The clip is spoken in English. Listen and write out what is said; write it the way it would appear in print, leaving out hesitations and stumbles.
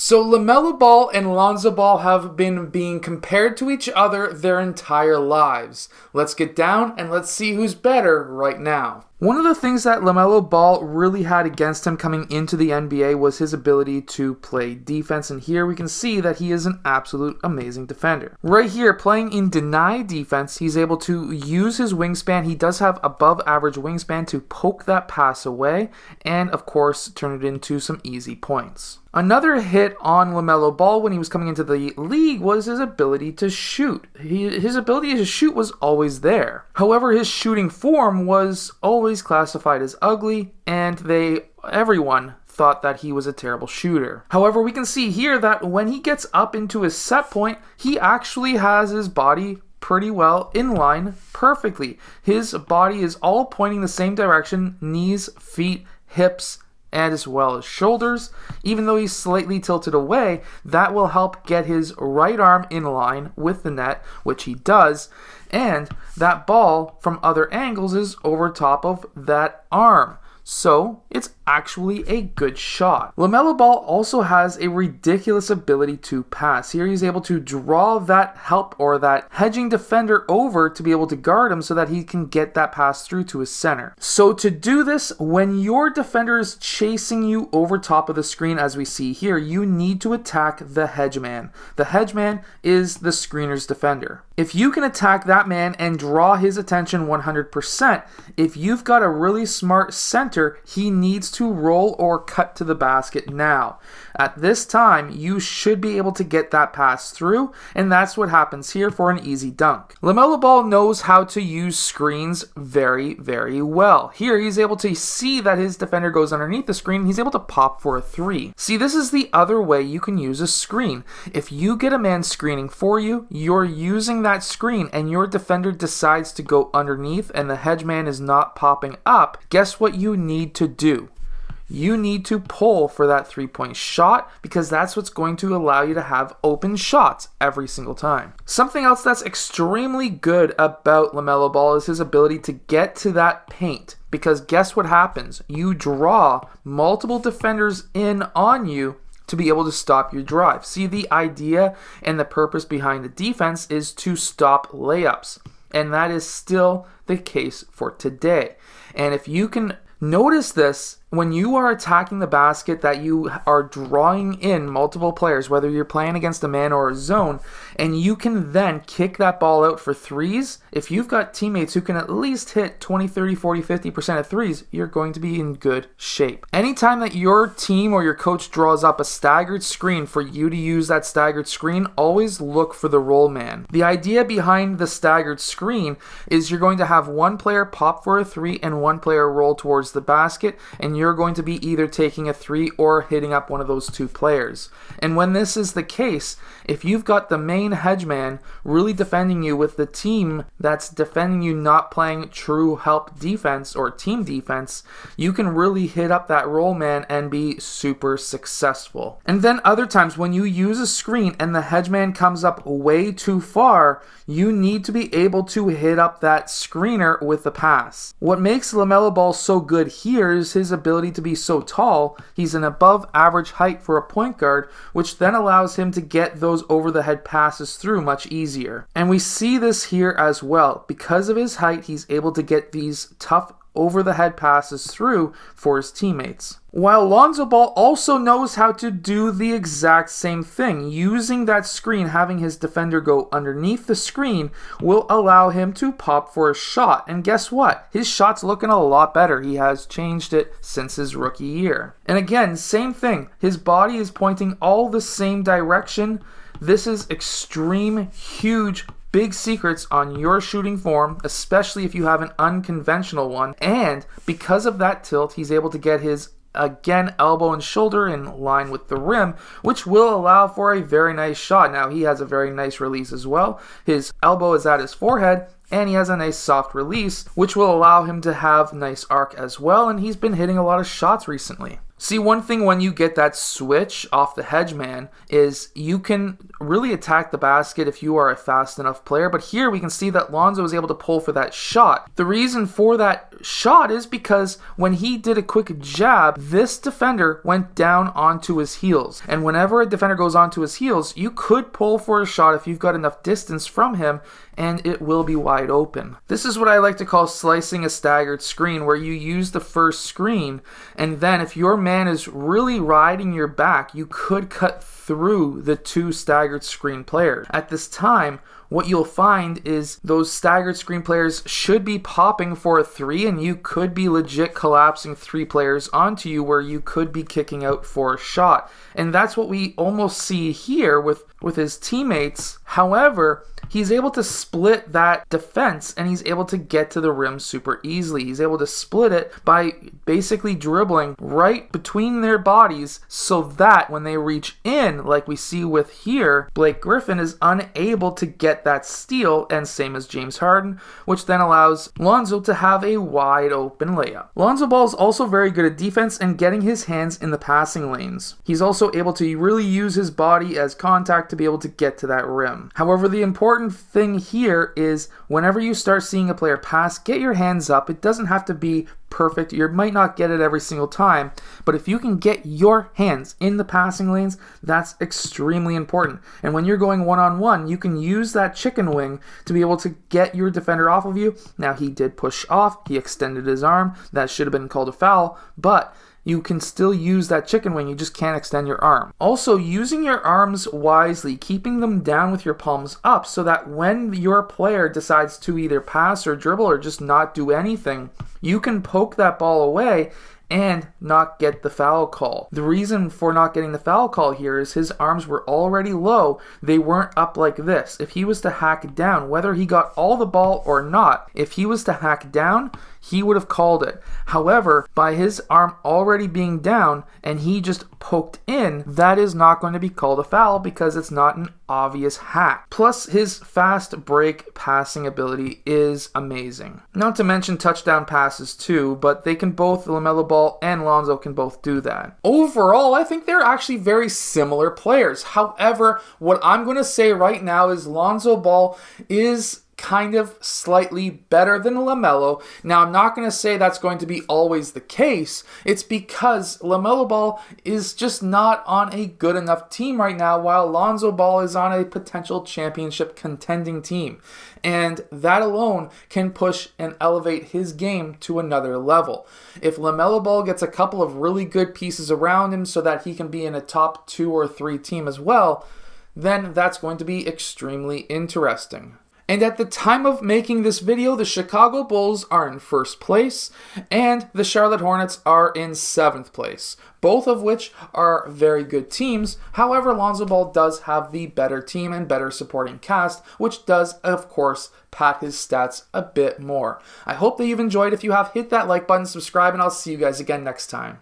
So LaMelo Ball and Lonzo Ball have been being compared to each other their entire lives. Let's get down and let's see who's better right now. One of the things that LaMelo Ball really had against him coming into the NBA was his ability to play defense, and here we can see that he is an absolute amazing defender. Right here, playing in deny defense, he's able to use his wingspan. He does have above average wingspan to poke that pass away and, of course, turn it into some easy points. Another hit on LaMelo Ball when he was coming into the league was his ability to shoot. His ability to shoot was always there. However, his shooting form was always classified as ugly, and everyone thought that he was a terrible shooter. However, we can see here that when he gets up into his set point, he actually has his body pretty well in line perfectly. His body is all pointing the same direction: knees, feet, hips, and as well as shoulders. Even though he's slightly tilted away, that will help get his right arm in line with the net, which he does, and that ball from other angles is over top of that arm. So it's actually a good shot. LaMelo Ball also has a ridiculous ability to pass. Here he's able to draw that help or that hedging defender over to be able to guard him so that he can get that pass through to his center. So to do this, when your defender is chasing you over top of the screen, as we see here, you need to attack the hedge man. The hedge man is the screener's defender. If you can attack that man and draw his attention 100%, if you've got a really smart center, he needs to roll or cut to the basket now. At this time, you should be able to get that pass through, and that's what happens here for an easy dunk. LaMelo Ball knows how to use screens very, very well. Here, he's able to see that his defender goes underneath the screen, and he's able to pop for a three. See, this is the other way you can use a screen. If you get a man screening for you, you're using that screen, and your defender decides to go underneath, and the hedge man is not popping up, guess what you need to do? You need to pull for that three-point shot, because that's what's going to allow you to have open shots every single time. Something else that's extremely good about LaMelo Ball is his ability to get to that paint, because guess what happens? You draw multiple defenders in on you to be able to stop your drive. See, the idea and the purpose behind the defense is to stop layups, and that is still the case for today. And if you can notice this, when you are attacking the basket, that you are drawing in multiple players, whether you're playing against a man or a zone, and you can then kick that ball out for threes. If you've got teammates who can at least hit 20, 30, 40, 50% of threes, you're going to be in good shape. Anytime that your team or your coach draws up a staggered screen for you to use that staggered screen, always look for the roll man. The idea behind the staggered screen is you're going to have one player pop for a three and one player roll towards the basket, and you're going to be either taking a three or hitting up one of those two players. And when this is the case, if you've got the main hedge man really defending you with the team that's defending you not playing true help defense or team defense, you can really hit up that roll man and be super successful. And then other times when you use a screen and the hedge man comes up way too far, you need to be able to hit up that screener with the pass. What makes LaMelo Ball so good here is his ability to be so tall. He's an above average height for a point guard, which then allows him to get those over the head passes through much easier. And we see this here as well. Because of his height, he's able to get these tough over the head passes through for his teammates. While Lonzo Ball also knows how to do the exact same thing. Using that screen, having his defender go underneath the screen will allow him to pop for a shot. And guess what? His shot's looking a lot better. He has changed it since his rookie year. And again, same thing. His body is pointing all the same direction. This is extreme, huge, big secrets on your shooting form, especially if you have an unconventional one. And because of that tilt, he's able to get his, again, elbow and shoulder in line with the rim, which will allow for a very nice shot. Now, he has a very nice release as well. His elbow is at his forehead, and he has a nice soft release, which will allow him to have nice arc as well, and he's been hitting a lot of shots recently. See, one thing when you get that switch off the hedge man is you can really attack the basket if you are a fast enough player. But here we can see that Lonzo was able to pull for that shot. The reason for that shot is because when he did a quick jab, this defender went down onto his heels. And whenever a defender goes onto his heels, you could pull for a shot if you've got enough distance from him, and it will be wide open. This is what I like to call slicing a staggered screen, where you use the first screen, and then if your man is really riding your back, you could cut through the two staggered screen players. At this time, what you'll find is those staggered screen players should be popping for a three, and you could be legit collapsing three players onto you, where you could be kicking out for a shot. And that's what we almost see here with his teammates. However, he's able to split that defense, and he's able to get to the rim super easily. He's able to split it by basically dribbling right between their bodies, so that when they reach in, like we see with here, Blake Griffin is unable to get that steal, and same as James Harden, which then allows Lonzo to have a wide open layup. Lonzo Ball is also very good at defense and getting his hands in the passing lanes. He's also able to really use his body as contact to be able to get to that rim. However, the important thing here is whenever you start seeing a player pass, get your hands up. It doesn't have to be perfect. You might not get it every single time, but if you can get your hands in the passing lanes, that's extremely important. And when you're going one-on-one, you can use that chicken wing to be able to get your defender off of you. Now, he did push off. He extended his arm. That should have been called a foul, but you can still use that chicken wing, you just can't extend your arm. Also, using your arms wisely, keeping them down with your palms up, so that when your player decides to either pass or dribble or just not do anything, you can poke that ball away and not get the foul call. The reason for not getting the foul call here is his arms were already low. They weren't up like this. If he was to hack down, whether he got all the ball or not, if he was to hack down, he would have called it. However, by his arm already being down and he just poked in, that is not going to be called a foul because it's not an obvious hack. Plus, his fast break passing ability is amazing. Not to mention touchdown passes too, but they can both, LaMelo Ball and Lonzo can both do that. Overall, I think they're actually very similar players. However, what I'm going to say right now is Lonzo Ball is kind of slightly better than LaMelo. Now, I'm not going to say that's going to be always the case. It's because LaMelo Ball is just not on a good enough team right now, while Lonzo Ball is on a potential championship contending team. And that alone can push and elevate his game to another level. If LaMelo Ball gets a couple of really good pieces around him so that he can be in a top 2 or 3 team as well, then that's going to be extremely interesting. And at the time of making this video, the Chicago Bulls are in 1st place and the Charlotte Hornets are in 7th place, both of which are very good teams. However, Lonzo Ball does have the better team and better supporting cast, which does, of course, pat his stats a bit more. I hope that you've enjoyed. If you have, hit that like button, subscribe, and I'll see you guys again next time.